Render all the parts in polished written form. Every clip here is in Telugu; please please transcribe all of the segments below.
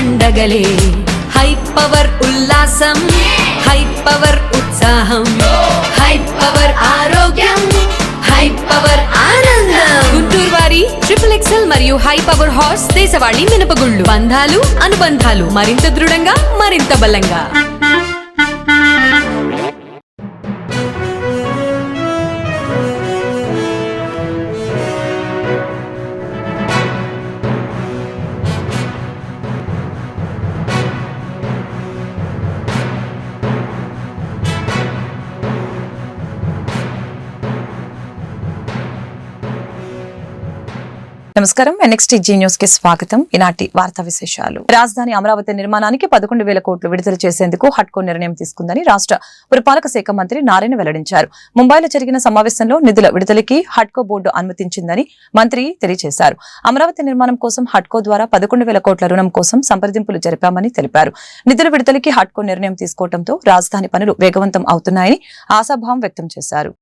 పండగలే. హై పవర్ ఉల్లాసం, హై పవర్ ఉత్సాహం, హై పవర్ ఆరోగ్యం, హై పవర్ ఆనందం. గుంటూరు వారి XXL మరియు హై పవర్ హార్స్ దేశవాళీ మినపగుళ్ళు. బంధాలు అనుబంధాలు మరింత దృఢంగా, మరింత బలంగా. నమస్కారం. NXTG న్యూస్ కి స్వాగతం. ఈనాటి వార్తా విశేషాలు. రాజధాని అమరావతి నిర్మాణానికి 11,000 కోట్లు విడుదల చేసేందుకు హడ్కో నిర్ణయం తీసుకుందని రాష్ట్ర పురపాలక శాఖ మంత్రి నారాయణ వెల్లడించారు. ముంబైలో జరిగిన సమావేశంలో నిధుల విడుదలకి హడ్కో బోర్డు అనుమతించిందని మంత్రి తెలియజేశారు. అమరావతి నిర్మాణం కోసం హడ్కో ద్వారా 11,000 కోట్ల రుణం కోసం సంప్రదింపులు జరిపామని తెలిపారు. నిధుల విడుదలకి హడ్కో నిర్ణయం తీసుకోవడంతో రాజధాని పనులు వేగవంతం అవుతున్నాయని ఆశాభావం వ్యక్తం చేశారు.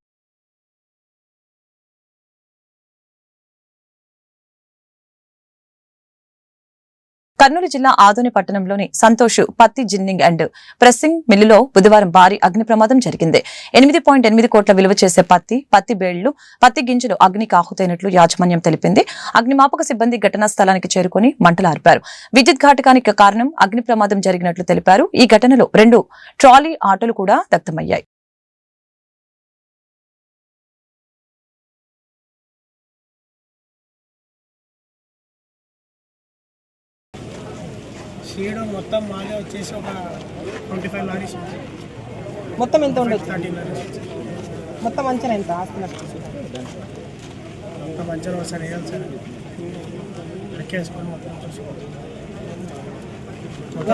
కర్నూలు జిల్లా ఆదోని పట్టణంలోని సంతోష్ పత్తి జిన్నింగ్ అండ్ ప్రెస్సింగ్ మిల్లులో బుధవారం భారీ అగ్ని ప్రమాదం జరిగింది. 8.8 కోట్ల విలువ చేసే పత్తి బేళ్లు, పత్తి గింజలు అగ్నికి ఆహుతైనట్లు యాజమాన్యం తెలిపింది. అగ్నిమాపక సిబ్బంది ఘటనా స్థలానికి చేరుకుని మంటలార్పారు. విద్యుత్ ఘాటకానికి కారణం అగ్ని ప్రమాదం జరిగినట్లు తెలిపారు. ఈ ఘటనలో 2 ట్రాలీ ఆటోలు కూడా దగ్ధమయ్యాయి. చేయడం మొత్తం మాలే వచ్చేసి ఒక 25 లారీస్ మొత్తం ఎంత ఉండొచ్చు? 30 లారీస్. మొత్తం అంచనా ఎంత ఆస్తి నష్టం? మొత్తం అంచనా ఒకసారి వేయాలి సార్, లెక్కేసుకొని మొత్తం చూసుకోవాలి.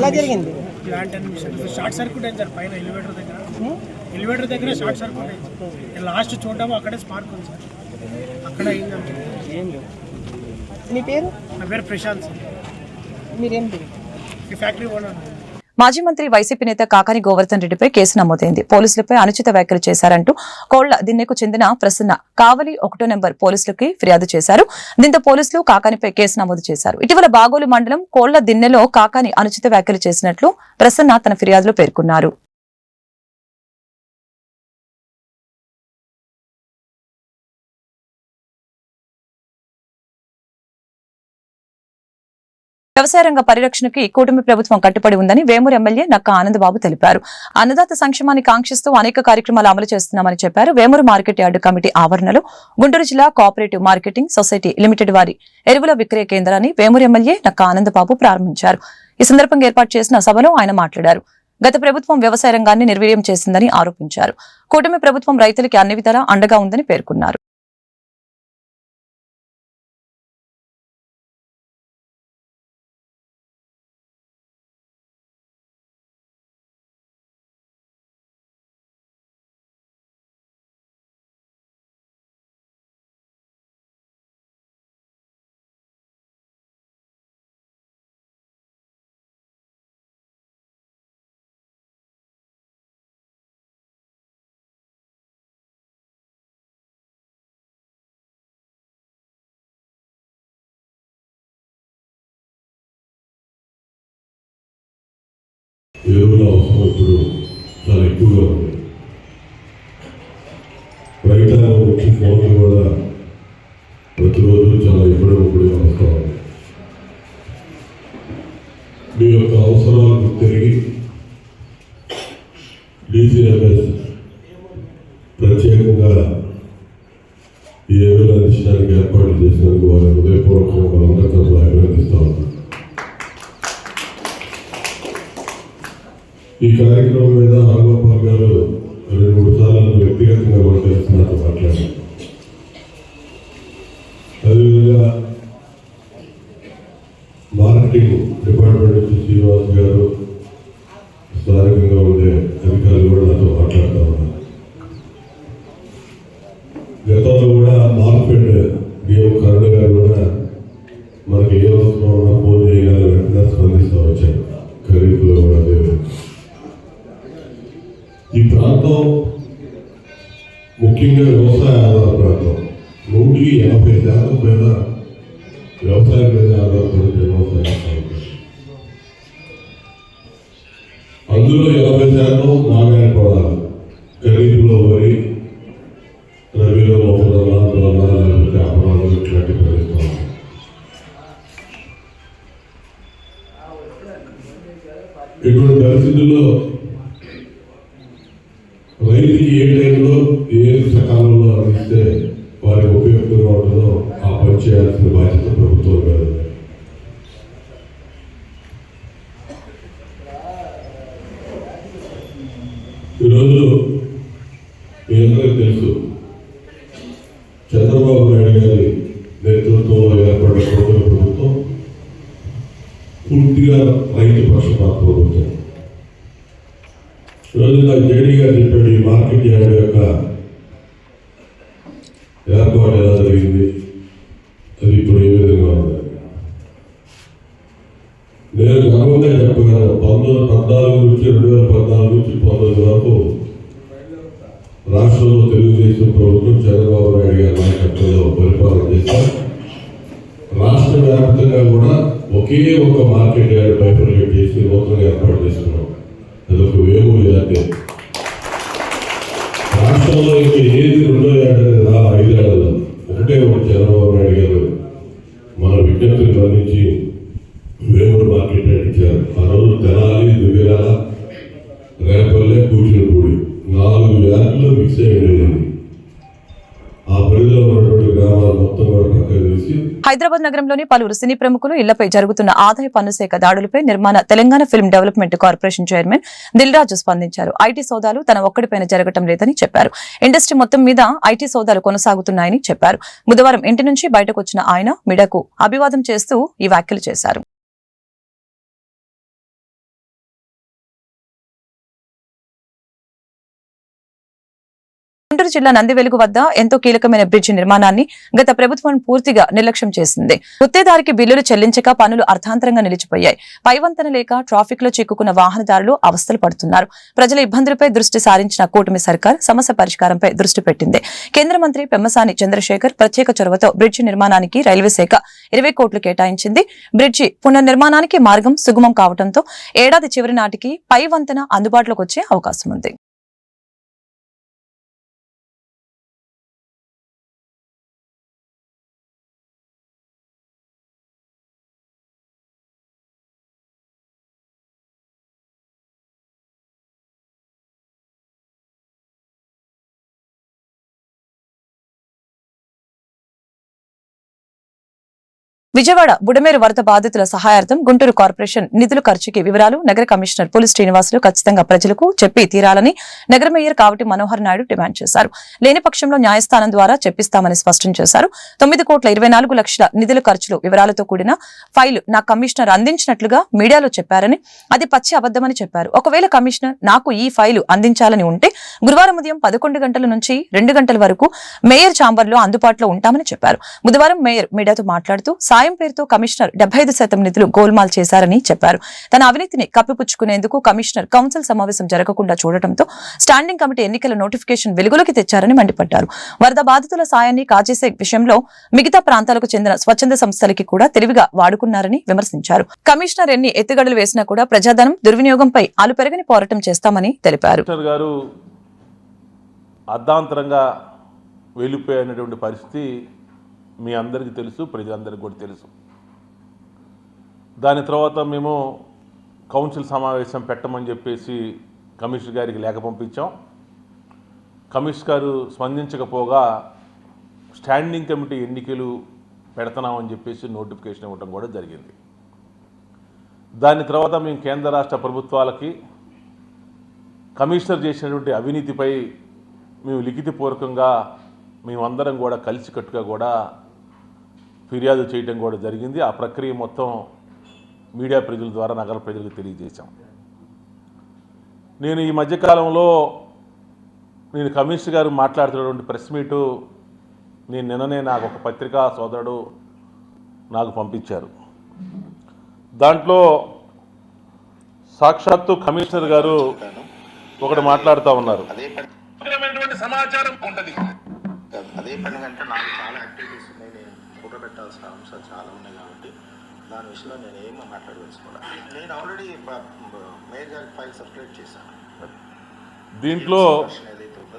ఎలా జరిగింది? ప్లాంట్ అడ్మిషన్ షార్ట్ సర్క్యూట్ అయింది సార్. పైన ఎలివేటర్ దగ్గర షార్ట్ సర్క్యూట్ అయింది. లాస్ట్ చూడడం అక్కడే స్పార్క్ ఉంది సార్, అక్కడ అయింది. మీ పేరు? నా పేరు ప్రశాంత్ సార్. మీరేం పేరు? Factory owner. మాజీ మంత్రి వైసీపీ నేత కాకాని గోవర్ధన్ రెడ్డిపై కేసు నమోదైంది. పోలీసులపై అనుచిత వ్యాఖ్యలు చేశారంటూ కోళ్ల దిన్నెకు చెందిన ప్రసన్న కావలి 1వ నెంబర్ పోలీసులకి ఫిర్యాదు చేశారు. దీంతో పోలీసులు కాకానిపై కేసు నమోదు చేశారు. ఇటీవల బాగోలు మండలం కోళ్ల దిన్నెలో కాకాని అనుచిత వ్యాఖ్యలు చేసినట్లు ప్రసన్న తన ఫిర్యాదులో పేర్కొన్నారు. వ్యవసాయ రంగ పరిరక్షణకి కూటమి ప్రభుత్వం కట్టుబడి ఉందని వేమూరు ఎమ్మెల్యే నక్కా ఆనందబాబు తెలిపారు. అన్నదాత సంక్షేమాన్ని కాంక్షిస్తూ అనేక కార్యక్రమాలు అమలు చేస్తున్నామని చెప్పారు. వేమూరు మార్కెట్ యార్డు కమిటీ ఆవరణలో గుంటూరు జిల్లా కోఆపరేటివ్ మార్కెటింగ్ సొసైటీ లిమిటెడ్ వారి ఎరువుల విక్రయ కేంద్రాన్ని వేమూరు ఎమ్మెల్యే నక్కా ఆనందబాబు ప్రారంభించారు. ఈ సందర్భంగా ఏర్పాటు చేసిన సభలో ఆయన మాట్లాడారు. గత ప్రభుత్వం వ్యవసాయ రంగాన్ని నిర్వీర్యం చేసిందని ఆరోపించారు. కూటమి ప్రభుత్వం రైతులకి అన్ని విధాలా అండగా ఉందని పేర్కొన్నారు. ఎరువుల అవసరం ఇప్పుడు చాలా ఎక్కువగా ఉంది. రైతాంగం వచ్చి ఫోన్లు కూడా ప్రతిరోజు చాలా ఇప్పుడే వస్తాం. మీ యొక్క అవసరాలకు తిరిగి DCMS ప్రత్యేకంగా ఈ ఎరువుల అందించడానికి ఏర్పాట్లు చేసినందుకు వారి హృదయపూర్వకంగా మనందరితో అభినందిస్తా ఉన్నాం. ఈ కార్యక్రమం మీద రాఘోపాల్ గారు 2-3 సార్లు వ్యక్తిగతంగా కూడా కలిసి నాతో మాట్లాడారు. అదేవిధంగా మార్కెటింగ్ డిపార్ట్మెంట్ నుంచి శ్రీనివాస్ గారు, స్థానికంగా ఉండే అధికారులు కూడా నాతో మాట్లాడుతూ ఉన్నారు. గతంలో కూడా మార్కెట్ డిఎం కరుణ గారు కూడా మనకి ఏ అవసరం ఉన్నా ఫోన్ చేయగల వెంటనే స్పందిస్తూ వచ్చారు. ఖరీఫ్లో కూడా అదే. ఈ ప్రాంతం ముఖ్యంగా వ్యవసాయ ఆధార ప్రాంతం. 180% మీద వ్యవసాయం మీద ఆధారపడి వ్యవసాయం. అందులో 80% మాగాయ పడాలి. ఖరీఫ్లో వరి, రబీలో మొక్కజొన్న, లేకపోతే అపరాలు ఇట్లాంటి పండిస్తాం. ఇటువంటి పరిస్థితుల్లో రైతుకి ఏ టైంలో ఏ సకాలంలో అందిస్తే వారికి ఉపయుక్తంగా ఉంటుందో ఆ పని చేయాల్సిన బాధ్యత ప్రభుత్వం మీద ఉంది. ఈరోజు మీ అందరికీ తెలుసు, చంద్రబాబు నాయుడు గారి నేతృత్వంలో ఏర్పడిన ప్రభుత్వం పూర్తిగా రైతు పక్షపాత ప్రభుత్వం. ఈరోజు నాకు జేడీ గారు చెప్పాడు, ఈ మార్కెట్ యార్డ్ యొక్క ఏర్పాటు ఎలా జరిగింది, అది ఇప్పుడు ఏ విధంగా ఉంది. నేను గర్వంగా చెప్పగలను, 2014 నుంచి 2014 నుంచి 19 వరకు రాష్ట్రంలో తెలుగుదేశం ప్రభుత్వం చంద్రబాబు నాయుడు గారి నాయకత్వంలో పరిపాలన చేశారు. రాష్ట్ర వ్యాప్తంగా కూడా ఒకే ఒక మార్కెట్ యార్డ్ బైఫర్కేట్ చేసి నూతనంగా ఏర్పాటు చేస్తున్నాం. అదొక వేమూరు యార్డ్. రాష్ట్రంలో ఇంకా ఏది రెండో యార్డ్ అనేది 5 ఏళ్లలో ఒకటే ఒకటి చంద్రబాబు నాయుడు గారు మన విజ్ఞప్తిని గమనించి వేమూరు మార్కెట్ యార్డ్ ఇచ్చారు. ఆ రోజు తెనాలి, దువ్వేరాల, రేపల్లె, కూచినపూడి 4 యార్డులు మిక్స్ అయ్యి ఉండేది. ఆ పరిధిలో ఉన్నటువంటి గ్రామాలు మొత్తం కూడా పక్కన తీసి హైదరాబాద్ నగరంలోని పలువురు సినీ ప్రముఖులు ఇళ్లపై జరుగుతున్న ఆదాయ పన్ను శాఖ దాడులపై నిర్మాణ Telangana film development corporation chairman Dil Raju స్పందించారు. ఐటీ సోదాలు తన ఒక్కడిపైన జరగటం లేదని చెప్పారు. ఇండస్ట్రీ మొత్తం మీద ఐటీ సోదాలు కొనసాగుతున్నాయని చెప్పారు. బుధవారం ఇంటి నుంచి బయటకు వచ్చిన ఆయన మీడియాకు అభివాదం చేస్తూ ఈ వ్యాఖ్యలు చేశారు. గుంటూరు జిల్లా నందివెలుగు వద్ద ఎంతో కీలకమైన బ్రిడ్జి నిర్మాణాన్ని గత ప్రభుత్వం పూర్తిగా నిర్లక్ష్యం చేసింది. గుత్తేదారికి బిల్లులు చెల్లించక పనులు అర్థాంతరంగా నిలిచిపోయాయి. పైవంతన లేక ట్రాఫిక్ లో చిక్కుకున్న వాహనదారులు అవస్థలు పడుతున్నారు. ప్రజల ఇబ్బందులపై దృష్టి సారించిన కూటమి సర్కార్ సమస్య పరిష్కారంపై దృష్టి పెట్టింది. కేంద్ర మంత్రి పెమ్మసాని చంద్రశేఖర్ ప్రత్యేక చొరవతో బ్రిడ్జి నిర్మాణానికి రైల్వే శాఖ 20 కోట్లు కేటాయించింది. బ్రిడ్జి పునర్నిర్మాణానికి మార్గం సుగమం కావడంతో ఏడాది చివరి నాటికి పై వంతెన అందుబాటులోకి వచ్చే అవకాశం ఉంది. విజయవాడ బుడమేరు వరద బాధితుల సహాయార్థం గుంటూరు కార్పొరేషన్ నిధుల ఖర్చుకి వివరాలు నగర కమిషనర్ పులి శ్రీనివాసులు ఖచ్చితంగా ప్రజలకు చెప్పి తీరాలని నగర మేయర్ కావటి మనోహర్ నాయుడు డిమాండ్ చేశారు. లేని పక్షంలో న్యాయస్థానం ద్వారా చెప్పిస్తామని స్పష్టం చేశారు. 9,24,00,000 నిధుల ఖర్చులు వివరాలతో కూడిన ఫైలు నా కమిషనర్ అందించినట్లుగా మీడియాలో చెప్పారని, అది పచ్చి అబద్దమని చెప్పారు. ఒకవేళ కమిషనర్ నాకు ఈ ఫైలు అందించాలని ఉంటే గురువారం ఉదయం 11 గంటల నుంచి 2 గంటల వరకు మేయర్ ఛాంబర్లో అందుబాటులో ఉంటామని చెప్పారు. బుధవారం మేయర్ మీడియాతో మాట్లాడుతూ సాయం పేరుతో కమిషనర్ 75% నిధులు గోల్మాల్ చేశారని చెప్పారు. తన అవినీతిని కప్పిపుచ్చుకునేందుకు కమిషనర్ కౌన్సిల్ సమావేశం జరగకుండా చూడటంతో స్టాండింగ్ కమిటీ ఎన్నికల నోటిఫికేషన్ వెలుగులోకి తెచ్చారని మండిపడ్డారు. వరద బాధితుల సాయాన్ని కాజేసే విషయంలో మిగతా ప్రాంతాలకు చెందిన స్వచ్ఛంద సంస్థలకి కూడా తెలివిగా వాడుకున్నారని విమర్శించారు. కమిషనర్ ఎన్ని ఎత్తుగడలు వేసినా కూడా ప్రజాధనం దుర్వినియోగంపై అలుపెరగని పోరాటం చేస్తామని తెలిపారు. అర్ధాంతరంగా వెళ్ళిపోయినటువంటి పరిస్థితి మీ అందరికీ తెలుసు, ప్రజలందరికీ కూడా తెలుసు. దాని తర్వాత మేము కౌన్సిల్ సమావేశం పెట్టమని చెప్పేసి కమిషనర్ గారికి లేఖ పంపించాం. కమిషనర్ గారు స్పందించకపోగా స్టాండింగ్ కమిటీ ఎన్నికలు పెడుతున్నామని చెప్పేసి నోటిఫికేషన్ ఇవ్వడం కూడా జరిగింది. దాని తర్వాత మేము కేంద్ర రాష్ట్ర ప్రభుత్వాలకి కమిషనర్ చేసినటువంటి అవినీతిపై మేము లిఖితపూర్వకంగా మేమందరం కూడా కలిసికట్టుగా కూడా ఫిర్యాదు చేయడం కూడా జరిగింది. ఆ ప్రక్రియ మొత్తం మీడియా ప్రజల ద్వారా నగర ప్రజలకు తెలియజేశాం. నేను ఈ మధ్యకాలంలో కమిషనర్ గారు మాట్లాడుతున్నటువంటి ప్రెస్ మీటు నిన్ననే నాకు ఒక పత్రికా సోదరుడు నాకు పంపించారు. దాంట్లో సాక్షాత్తు కమిషనర్ గారు ఒకటి మాట్లాడుతూ ఉన్నారు. సమాచారం ఉంటుంది. అదే పని కంటే నాకు చాలా యాక్టివిటీస్ ఉన్నాయి, నేను ఫోటో పెట్టాల్సిన అంశాలు చాలా ఉన్నాయి కాబట్టి దాని విషయంలో నేను ఏమీ మాట్లాడదలుచుకోవాలి. నేను ఆల్రెడీ మేయర్ గారికి ఫైల్ సర్క్యులేట్ చేశాను. దీంట్లో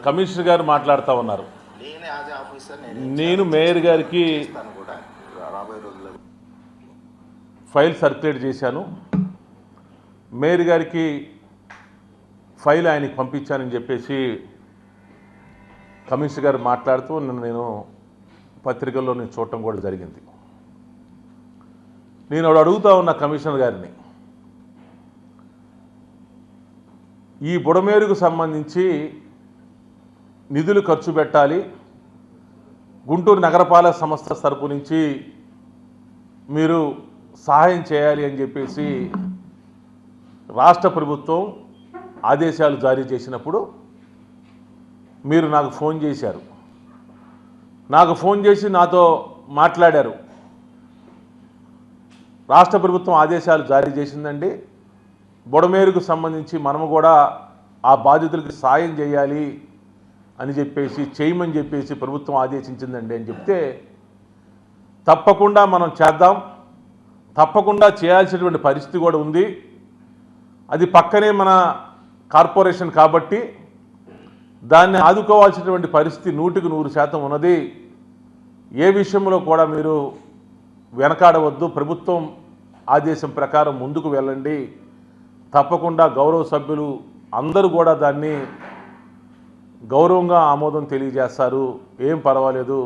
కమిషనర్ గారు మాట్లాడుతూ ఉన్నారు. నేను యాజ్ ఏ ఆఫీసర్ నేను మేయర్ గారికి కూడా రాబోయే రోజుల్లో ఫైల్ సర్క్యులేట్ చేశాను. మేయర్ గారికి ఫైల్ ఆయనకి పంపించానని చెప్పేసి కమిషనర్ గారు మాట్లాడుతూ నేను పత్రికల్లో నేను చూడటం కూడా జరిగింది. నేను అడుగుతా ఉన్న కమిషనర్ గారిని, ఈ బుడమేరుకు సంబంధించి నిధులు ఖర్చు పెట్టాలి, గుంటూరు నగరపాలక సంస్థ తరపు నుంచి మీరు సహాయం చేయాలి అని చెప్పేసి రాష్ట్ర ప్రభుత్వం ఆదేశాలు జారీ చేసినప్పుడు మీరు నాకు ఫోన్ చేశారు. నాకు ఫోన్ చేసి నాతో మాట్లాడారు. రాష్ట్ర ప్రభుత్వం ఆదేశాలు జారీ చేసిందండి, బుడమేరుకు సంబంధించి మనము కూడా ఆ బాధితులకు సాయం చేయాలి అని చెప్పేసి చేయమని చెప్పేసి ప్రభుత్వం ఆదేశించిందండి అని చెప్తే, తప్పకుండా మనం చేద్దాం, తప్పకుండా చేయాల్సినటువంటి పరిస్థితి కూడా ఉంది, అది పక్కనే మన కార్పొరేషన్ కాబట్టి దాన్ని ఆదుకోవాల్సినటువంటి పరిస్థితి 100% ఉన్నది, ఏ విషయంలో కూడా మీరు వెనకాడవద్దు, ప్రభుత్వం ఆదేశం ప్రకారం ముందుకు వెళ్ళండి, తప్పకుండా గౌరవ సభ్యులు అందరూ కూడా దాన్ని గౌరవంగా ఆమోదం తెలియజేస్తారు, ఏం పర్వాలేదు,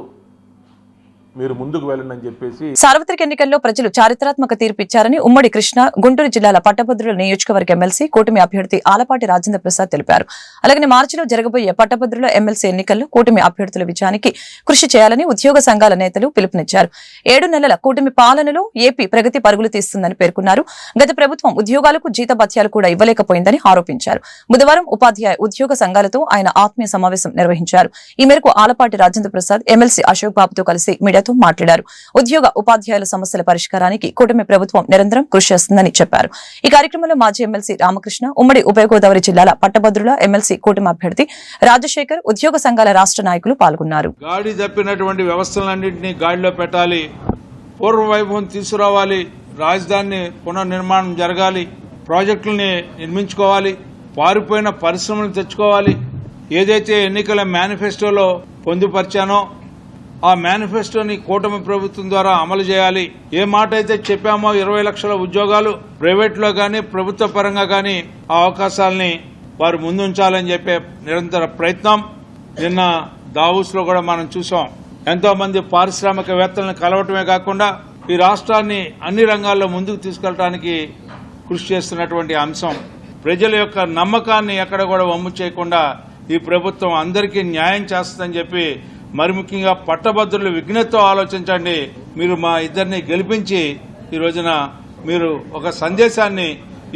మీరు ముందుకు వెళ్ళండి అని చెప్పేసి. సార్వత్రిక ఎన్నికల్లో ప్రజలు చారిత్రాత్మక తీర్పు ఇచ్చారని ఉమ్మడి కృష్ణా, గుంటూరు జిల్లాల పట్టభద్రుల నియోజకవర్గ ఎమ్మెల్సీ కూటమి అభ్యర్థి ఆలపాటి రాజేంద్ర ప్రసాద్ తెలిపారు. అలాగే మార్చిలో జరగబోయే పట్టభద్రుల ఎమ్మెల్సీ ఎన్నికల్లో కూటమి అభ్యర్థుల విజయానికి కృషి చేయాలని ఉద్యోగ సంఘాల నేతలు పిలుపునిచ్చారు. 7 నెలల కూటమి పాలనలో ఏపీ ప్రగతి పరుగులు తీస్తుందని పేర్కొన్నారు. గత ప్రభుత్వం ఉద్యోగాలకు జీతభత్యాలు కూడా ఇవ్వలేకపోయిందని ఆరోపించారు. బుధవారం ఉపాధ్యాయ ఉద్యోగ సంఘాలతో ఆయన ఆత్మీయ సమావేశం నిర్వహించారు. ఈ మేరకు ఆలపాటి రాజేంద్ర ప్రసాద్ ఎమ్మెల్సీ అశోక్ బాబుతో కలిసి మీడియాతో మాట్లాడారు. ఉద్యోగ ఉపాధ్యాయుల సమస్యల పరిష్కారానికి కూటమి ప్రభుత్వం నిరంతరం కృషి చేస్తుందని చెప్పారు. ఈ కార్యక్రమంలో మాజీ ఎమ్మెల్సీ రామకృష్ణ, ఉమ్మడి ఉభయ గోదావరి జిల్లాల పట్టభద్రుల ఎమ్మెల్సీ కూటమి అభ్యర్థి రాజశేఖర్, ఉద్యోగ సంఘాల రాష్ట్ర నాయకులు పాల్గొన్నారు. గాడి తప్పినటువంటి వ్యవస్థలన్నింటినీ గాడిలో పెట్టాలి, పూర్వ వైభవం తీసుకురావాలి, రాజధాని పునర్నిర్మాణం జరగాలి, ప్రాజెక్టులని నిర్మించుకోవాలి, పారిపోయిన పరిశ్రమలు తెచ్చుకోవాలి, ఏదైతే ఎన్నికల మేనిఫెస్టోలో పొందుపరిచానో ఆ మేనిఫెస్టోని కూటమి ప్రభుత్వం ద్వారా అమలు చేయాలి. ఏ మాట అయితే చెప్పామో 20 లక్షల ఉద్యోగాలు ప్రైవేట్లో గాని ప్రభుత్వ పరంగా గాని ఆ అవకాశాలని వారు ముందుంచాలని చెప్పే నిరంతర ప్రయత్నం నిన్న దావోస్ లో కూడా మనం చూసాం. ఎంతో మంది పారిశ్రామికవేత్తలను కలవటమే కాకుండా ఈ రాష్ట్రాన్ని అన్ని రంగాల్లో ముందుకు తీసుకెళ్లడానికి కృషి చేస్తున్నటువంటి అంశం. ప్రజల యొక్క నమ్మకాన్ని ఎక్కడ కూడా వమ్ము చేయకుండా ఈ ప్రభుత్వం అందరికీ న్యాయం చేస్తుందని చెప్పి, మరి ముఖ్యంగా పట్టభద్రులు విజ్ఞతతో ఆలోచించండి. మీరు మా ఇద్దరిని గెలిపించి ఈ రోజున మీరు ఒక సందేశాన్ని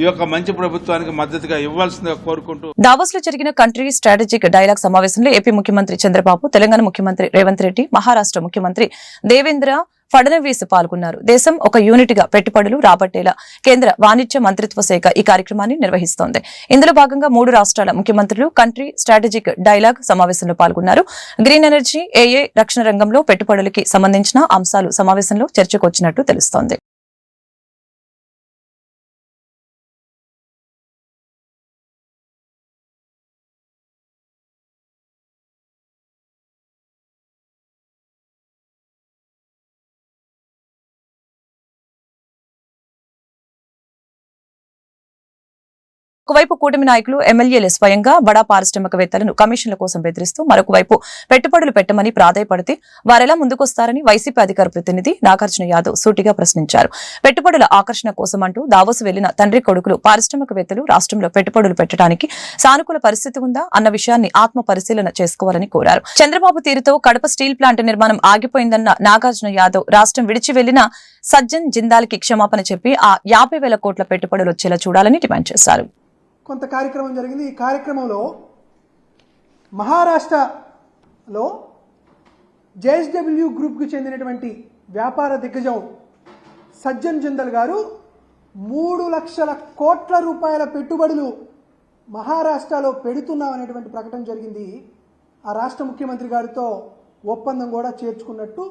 ఈ యొక్క మంచి ప్రభుత్వానికి మద్దతుగా ఇవ్వాల్సిందిగా కోరుకుంటూ దావోస్ లో జరిగిన కంట్రీ స్ట్రాటజిక్ డైలాగ్ సమావేశంలో ఏపీ ముఖ్యమంత్రి చంద్రబాబు, తెలంగాణ ముఖ్యమంత్రి రేవంత్ రెడ్డి, మహారాష్ట్ర ముఖ్యమంత్రి దేవేంద్ర ఫడ్నవీస్ పాల్గొన్నారు. దేశం ఒక యూనిట్ గా పెట్టుబడులు రాబట్టేలా కేంద్ర వాణిజ్య మంత్రిత్వ శాఖ ఈ కార్యక్రమాన్ని నిర్వహిస్తోంది. ఇందులో భాగంగా 3 రాష్ట్రాల ముఖ్యమంత్రులు కంట్రీ స్ట్రాటజిక్ డైలాగ్ సమావేశంలో పాల్గొన్నారు. గ్రీన్ ఎనర్జీ, ఏఏ, రక్షణ రంగంలో పెట్టుబడులకి సంబంధించిన అంశాలు సమావేశంలో చర్చకు వచ్చినట్లు తెలుస్తోంది. ఒకవైపు కూటమి నాయకులు, ఎమ్మెల్యేలు స్వయంగా బడా పారిశ్రామికవేత్తలను కమిషన్ల కోసం బెదిరిస్తూ, మరొక వైపు పెట్టుబడులు పెట్టమని ప్రాధాయపడితే వారెలా ముందుకొస్తారని వైసీపీ అధికార ప్రతినిధి నాగార్జున యాదవ్ సూటిగా ప్రశ్నించారు. పెట్టుబడుల ఆకర్షణ కోసం అంటూ దావోస్ వెళ్లిన తండ్రి కొడుకులు పారిశ్రామికవేత్తలు రాష్ట్రంలో పెట్టుబడులు పెట్టడానికి సానుకూల పరిస్థితి ఉందా అన్న విషయాన్ని ఆత్మ పరిశీలన చేసుకోవాలని కోరారు. చంద్రబాబు తీరుతో కడప స్టీల్ ప్లాంట్ నిర్మాణం ఆగిపోయిందన్న నాగార్జున యాదవ్ రాష్ట్రం విడిచి వెళ్లిన సజ్జన్ జిందాల్కి క్షమాపణ చెప్పి ఆ 50,000 కోట్ల పెట్టుబడులు వచ్చేలా చూడాలని డిమాండ్ చేశారు. కొంత కార్యక్రమం జరిగింది. ఈ కార్యక్రమంలో మహారాష్ట్రలో జేఎస్డబ్ల్యూ గ్రూప్కి చెందినటువంటి వ్యాపార దిగ్గజం సజ్జన్ జిందాల్ గారు 3 లక్షల కోట్ల రూపాయల పెట్టుబడులు మహారాష్ట్రలో పెడుతున్నామనేటువంటి ప్రకటన జరిగింది. ఆ రాష్ట్ర ముఖ్యమంత్రి గారితో ఒప్పందం కూడా చేర్చుకున్నట్టు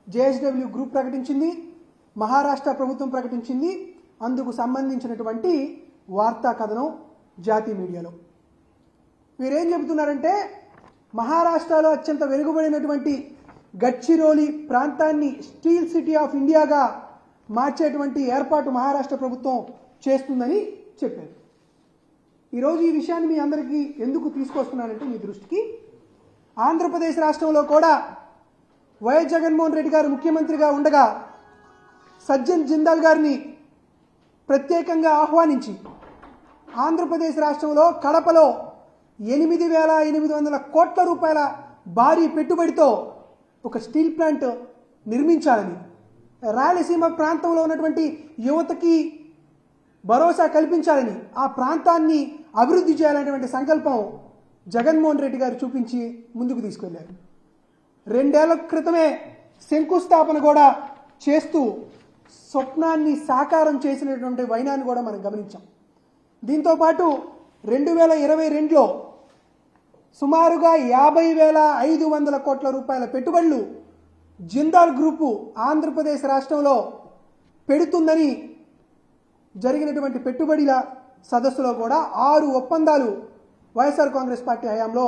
జేఎస్డబ్ల్యూ గ్రూప్ ప్రకటించింది. మహారాష్ట్ర ప్రభుత్వం ప్రకటించింది. అందుకు సంబంధించినటువంటి వార్తా కథనం జాతీయ మీడియాలో. వీరేం చెబుతున్నారంటే మహారాష్ట్రలో అత్యంత వెలుగుబడినటువంటి గడ్చిరోలి ప్రాంతాన్ని స్టీల్ సిటీ ఆఫ్ ఇండియాగా మార్చేటువంటి ఏర్పాటు మహారాష్ట్ర ప్రభుత్వం చేస్తుందని చెప్పారు. ఈరోజు ఈ విషయాన్ని మీ అందరికీ ఎందుకు తీసుకొస్తున్నానంటే మీ దృష్టికి, ఆంధ్రప్రదేశ్ రాష్ట్రంలో కూడా వైఎస్ జగన్మోహన్ రెడ్డి గారు ముఖ్యమంత్రిగా ఉండగా సజ్జన్ జిందాల్ గారిని ప్రత్యేకంగా ఆహ్వానించి ఆంధ్రప్రదేశ్ రాష్ట్రంలో కడపలో 8,800 కోట్ల రూపాయల భారీ పెట్టుబడితో ఒక స్టీల్ ప్లాంట్ నిర్మించాలని, రాయలసీమ ప్రాంతంలో ఉన్నటువంటి యువతకి భరోసా కల్పించాలని, ఆ ప్రాంతాన్ని అభివృద్ధి చేయాలనేటువంటి సంకల్పం జగన్మోహన్ రెడ్డి గారు చూపించి ముందుకు తీసుకెళ్లారు. 2 ఏళ్ల క్రితమే శంకుస్థాపన కూడా చేస్తూ స్వప్నాన్ని సాకారం చేసినటువంటి వైనాన్ని కూడా మనం గమనించాం. దీంతోపాటు 2022లో సుమారుగా 50,500 కోట్ల రూపాయల పెట్టుబడులు జిందాల్ గ్రూపు ఆంధ్రప్రదేశ్ రాష్ట్రంలో పెడుతుందని జరిగినటువంటి పెట్టుబడుల సదస్సులో కూడా 6 ఒప్పందాలు వైఎస్ఆర్ కాంగ్రెస్ పార్టీ హయాంలో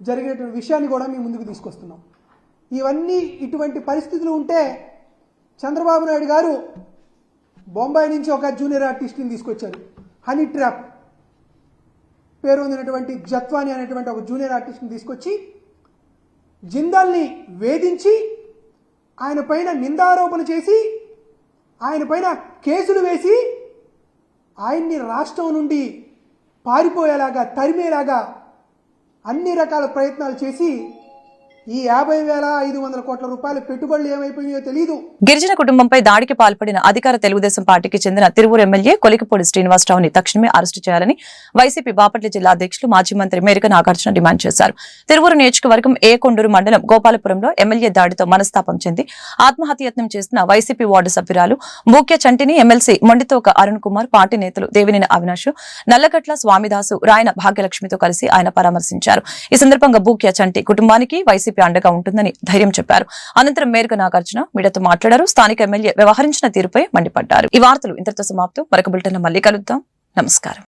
జరిగినటువంటి విషయాన్ని కూడా మీ ముందుకు తీసుకొస్తున్నాం. ఇవన్నీ ఇటువంటి పరిస్థితులు ఉంటే చంద్రబాబు నాయుడు గారు బొంబాయి నుంచి ఒక జూనియర్ ఆర్టిస్ట్ని తీసుకొచ్చారు. హనీ ట్రాప్ పేరు పొందినటువంటి జత్వాని అనేటువంటి ఒక జూనియర్ ఆర్టిస్ట్ని తీసుకొచ్చి జిందాల్ని వేధించి ఆయన పైన నిందారోపణ చేసి ఆయన పైన కేసులు వేసి ఆయన్ని రాష్ట్రం నుండి పారిపోయేలాగా తరిమేలాగా అన్ని రకాల ప్రయత్నాలు చేసి ఈ 50,500 కోట్ల రూపాయల పెట్టుబడులు ఏమైపోయాయో తెలియదు. గిరిజన కుటుంబంపై దాడికి పాల్పడిన అధికార తెలుగుదేశం పార్టీకి చెందిన తిరువూరు ఎమ్మెల్యే కొలికిపూడి శ్రీనివాసరావుని తక్షణమే అరెస్టు చేయాలని వైసీపీ బాపట్ల జిల్లా అధ్యక్షులు మాజీ మంత్రి మేరక నాగార్జున డిమాండ్ చేశారు. తిరువూరు నియోజకవర్గం ఏ కొండూరు మండలం గోపాలపురంలో ఎమ్మెల్యే దాడితో మనస్తాపం చెంది ఆత్మహత్యయత్నం చేసిన వైసీపీ వార్డు సభ్యురాలు బూక్య చంటిని ఎమ్మెల్సీ మొండితోక అరుణ్ కుమార్, పార్టీ నేతలు దేవినేని అవినాష్, నల్లగట్ల స్వామిదాసు, రాయన భాగ్యలక్ష్మితో కలిసి ఆయన పరామర్శించారు. ఈ సందర్భంగా బూక్య చంటి కుటుంబానికి వైసీపీ అండగా ఉంటుందని ధైర్యం చెప్పారు. అనంతరం మేరక నాగార్జున మీడియాతో మాట్లాడారు. స్థానిక ఎమ్మెల్యే వ్యవహరించిన తీరుపై మండిపడ్డారు. ఈ వార్తలు ఇంతటితో సమాప్తం. మరొక బులెటిన్లో మళ్ళీ కలుద్దాం. నమస్కారం.